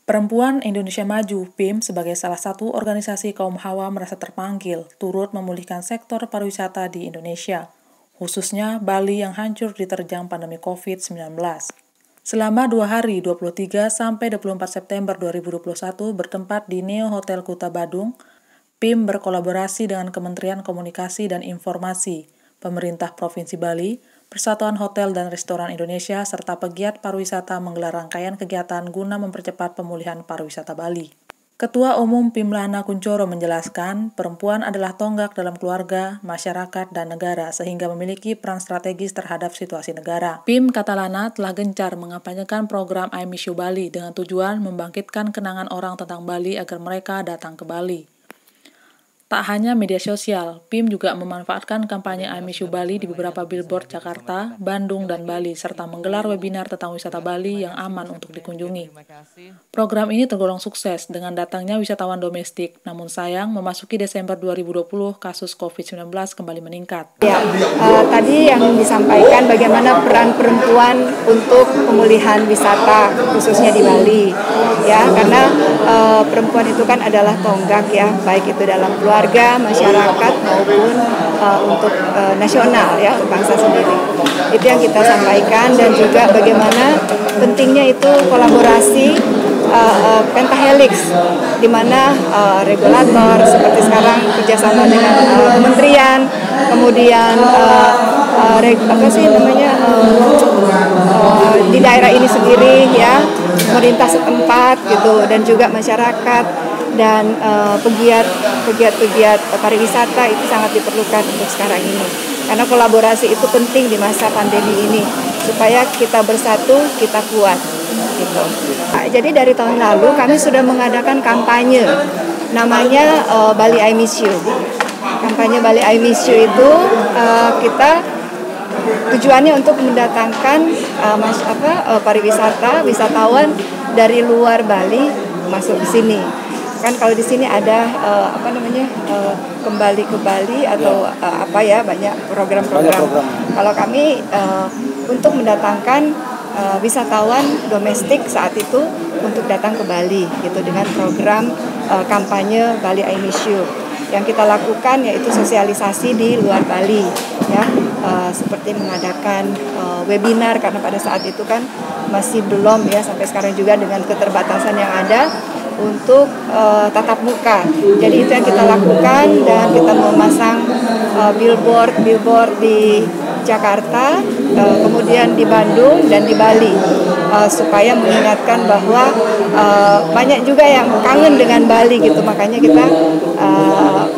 Perempuan Indonesia Maju (PIM) sebagai salah satu organisasi kaum hawa merasa terpanggil turut memulihkan sektor pariwisata di Indonesia, khususnya Bali yang hancur diterjang pandemi COVID-19. Selama 2 hari 23 sampai 24 September 2021 bertempat di Neo Hotel Kuta Badung, PIM berkolaborasi dengan Kementerian Komunikasi dan Informasi, Pemerintah Provinsi Bali, Persatuan Hotel dan Restoran Indonesia, serta pegiat pariwisata menggelar rangkaian kegiatan guna mempercepat pemulihan pariwisata Bali. Ketua Umum PIM Lana Kuncoro menjelaskan, perempuan adalah tonggak dalam keluarga, masyarakat, dan negara sehingga memiliki peran strategis terhadap situasi negara. PIM, kata Lana, telah gencar mengampanyekan program I Miss You Bali dengan tujuan membangkitkan kenangan orang tentang Bali agar mereka datang ke Bali. Tak hanya media sosial, PIM juga memanfaatkan kampanye I Miss You Bali di beberapa billboard Jakarta, Bandung, dan Bali, serta menggelar webinar tentang wisata Bali yang aman untuk dikunjungi. Program ini tergolong sukses dengan datangnya wisatawan domestik, namun sayang memasuki Desember 2020 kasus COVID-19 kembali meningkat. Ya, tadi yang disampaikan bagaimana peran perempuan untuk pemulihan wisata, khususnya di Bali. Ya, karena perempuan itu kan adalah tonggak ya, baik itu dalam keluarga, masyarakat maupun untuk nasional ya, untuk bangsa sendiri. Itu yang kita sampaikan, dan juga bagaimana pentingnya itu kolaborasi pentahelix, di mana regulator seperti sekarang kerjasama dengan kementerian, kemudian di daerah ini sendiri ya, pemerintah setempat gitu, dan juga masyarakat dan pegiat pariwisata itu sangat diperlukan untuk sekarang ini, karena kolaborasi itu penting di masa pandemi ini supaya kita bersatu, kita kuat gitu. Jadi dari tahun lalu kami sudah mengadakan kampanye namanya Bali I Miss You. Kampanye Bali I Miss You itu kita tujuannya untuk mendatangkan pariwisata, wisatawan dari luar Bali masuk ke sini. Kan kalau di sini ada kembali ke Bali atau banyak program-program. Kalau kami untuk mendatangkan wisatawan domestik saat itu untuk datang ke Bali gitu, dengan program kampanye Bali I Miss You. Yang kita lakukan yaitu sosialisasi di luar Bali ya, seperti mengadakan webinar, karena pada saat itu kan masih belum ya, sampai sekarang juga dengan keterbatasan yang ada untuk tatap muka. Jadi itu yang kita lakukan, dan kita memasang billboard di Jakarta, kemudian di Bandung dan di Bali, supaya mengingatkan bahwa banyak juga yang kangen dengan Bali gitu. Makanya kita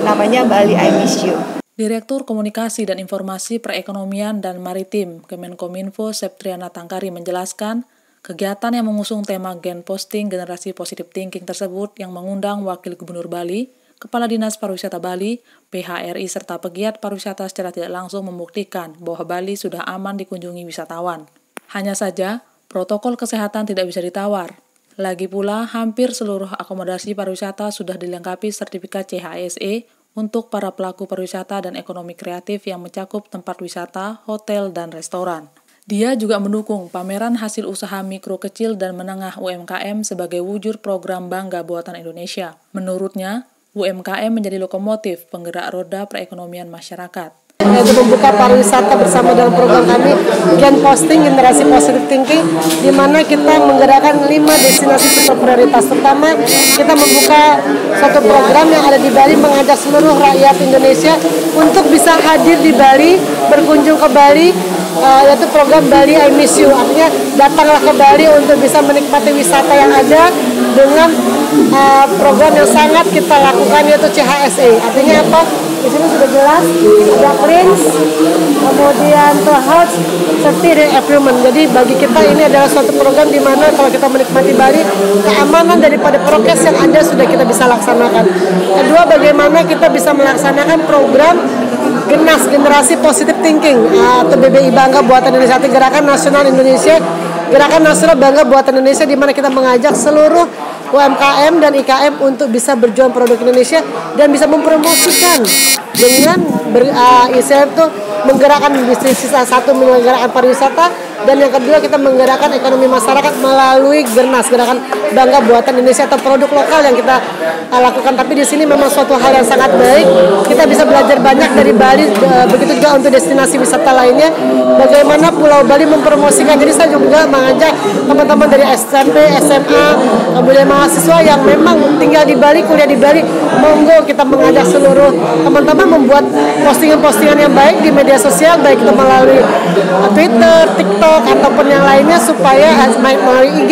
namanya Bali I Miss You. Direktur Komunikasi dan Informasi Perekonomian dan Maritim Kemenkominfo Septriana Tangkari menjelaskan, kegiatan yang mengusung tema Gen Posting Generasi Positive Thinking tersebut yang mengundang Wakil Gubernur Bali, Kepala Dinas Pariwisata Bali, PHRI, serta pegiat pariwisata secara tidak langsung membuktikan bahwa Bali sudah aman dikunjungi wisatawan. Hanya saja, protokol kesehatan tidak bisa ditawar. Lagi pula, hampir seluruh akomodasi pariwisata sudah dilengkapi sertifikat CHSE untuk para pelaku pariwisata dan ekonomi kreatif yang mencakup tempat wisata, hotel, dan restoran. Dia juga mendukung pameran hasil usaha mikro, kecil, dan menengah UMKM sebagai wujud program Bangga Buatan Indonesia. Menurutnya, UMKM menjadi lokomotif penggerak roda perekonomian masyarakat. Yaitu membuka pariwisata bersama dalam program kami Gen Posting Generasi Positive Thinking, di mana kita menggerakkan 5 destinasi super prioritas. Pertama, kita membuka satu program yang ada di Bali, mengajak seluruh rakyat Indonesia untuk bisa hadir di Bali, berkunjung ke Bali, yaitu program Bali I Miss You. Artinya datanglah ke Bali untuk bisa menikmati wisata yang ada dengan program yang sangat kita lakukan, yaitu CHSE. Artinya apa? Di sini sudah jelas ada Prince, kemudian Health, Safety dan Environment. Jadi bagi kita ini adalah suatu program di mana kalau kita menikmati Bali, keamanan daripada prokes yang ada sudah kita bisa laksanakan. Kedua, bagaimana kita bisa melaksanakan program GENAS, Generasi Positive Thinking, atau BBI Bangga Buatan Indonesia, Gerakan Nasional Indonesia, Gerakan Nasional Bangga Buatan Indonesia, di mana kita mengajak seluruh UMKM dan IKM untuk bisa berjualan produk Indonesia dan bisa mempromosikan dengan menggerakkan bisnis satu, menggerakkan pariwisata, Dan yang kedua, kita menggerakkan ekonomi masyarakat melalui Gernas, gerakan Bangga Buatan Indonesia atau produk lokal yang kita lakukan. Tapi di sini memang suatu hal yang sangat baik. Kita bisa belajar banyak dari Bali, begitu juga untuk destinasi wisata lainnya. Bagaimana Pulau Bali mempromosikan. Jadi saya juga mengajak teman-teman dari SMP, SMA, kemudian mahasiswa yang memang tinggal di Bali, kuliah di Bali, monggo kita mengajak seluruh teman-teman membuat postingan-postingan yang baik di media sosial, baik itu melalui Twitter, TikTok, ataupun yang lainnya, supaya melalui IG,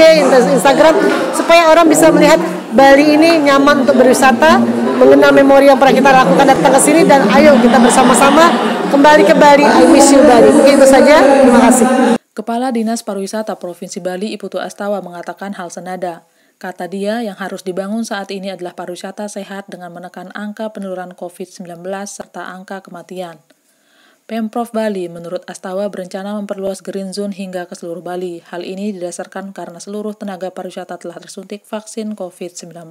Instagram, supaya orang bisa melihat Bali ini nyaman untuk berwisata, mengenal memori yang pernah kita lakukan datang ke sini, dan ayo kita bersama-sama kembali ke Bali. I miss you Bali. Mungkin itu saja. Terima kasih. Kepala Dinas Pariwisata Provinsi Bali Iputu Astawa mengatakan hal senada. Kata dia, yang harus dibangun saat ini adalah pariwisata sehat dengan menekan angka penularan COVID-19 serta angka kematian. Pemprov Bali menurut Astawa berencana memperluas Green Zone hingga ke seluruh Bali. Hal ini didasarkan karena seluruh tenaga pariwisata telah tersuntik vaksin COVID-19.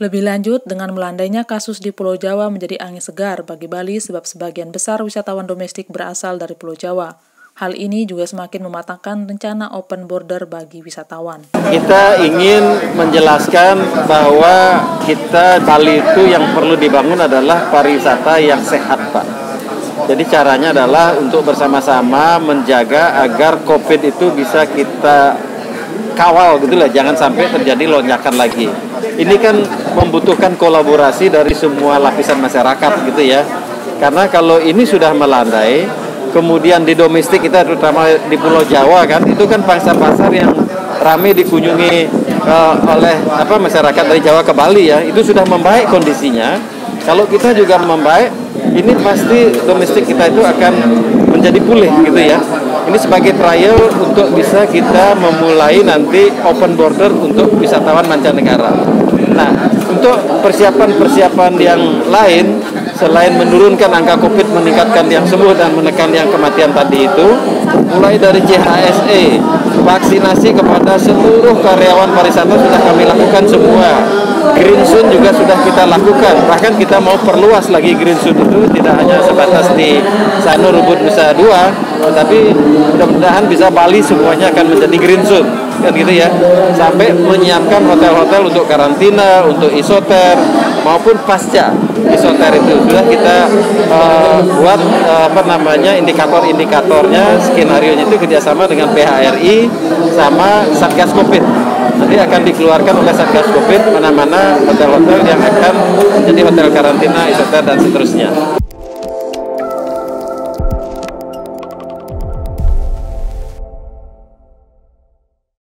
Lebih lanjut, dengan melandainya kasus di Pulau Jawa menjadi angin segar bagi Bali sebab sebagian besar wisatawan domestik berasal dari Pulau Jawa. Hal ini juga semakin mematangkan rencana open border bagi wisatawan. Kita ingin menjelaskan bahwa Bali itu yang perlu dibangun adalah pariwisata yang sehat, Pak. Jadi caranya adalah untuk bersama-sama menjaga agar COVID itu bisa kita kawal gitu lah, jangan sampai terjadi lonjakan lagi. Ini kan membutuhkan kolaborasi dari semua lapisan masyarakat gitu ya. Karena kalau ini sudah melandai, kemudian di domestik kita terutama di Pulau Jawa kan, itu kan pasar-pasar yang ramai dikunjungi oleh masyarakat dari Jawa ke Bali ya, itu sudah membaik kondisinya. Kalau kita juga membaik, ini pasti domestik kita itu akan menjadi pulih gitu ya. Ini sebagai trial untuk bisa kita memulai nanti open border untuk wisatawan mancanegara. Nah, untuk persiapan-persiapan yang lain, selain menurunkan angka COVID, meningkatkan yang sembuh dan menekan yang kematian tadi itu, mulai dari CHSE, vaksinasi kepada seluruh karyawan pariwisata sudah kami lakukan semua. Green Zone juga sudah kita lakukan, bahkan kita mau perluas lagi Green Zone itu, tidak hanya sebatas di Sanur Ubud Nusa Dua, tetapi mudah-mudahan bisa Bali semuanya akan menjadi Green Zone, kan gitu ya, sampai menyiapkan hotel-hotel untuk karantina, untuk isoter maupun pasca isoter itu sudah kita buat indikator-indikatornya, skenario-nya itu kerjasama dengan PHRI sama Satgas Covid. Nanti akan dikeluarkan oleh Satgas Covid mana-mana hotel-hotel yang akan menjadi hotel karantina, isoter dan seterusnya.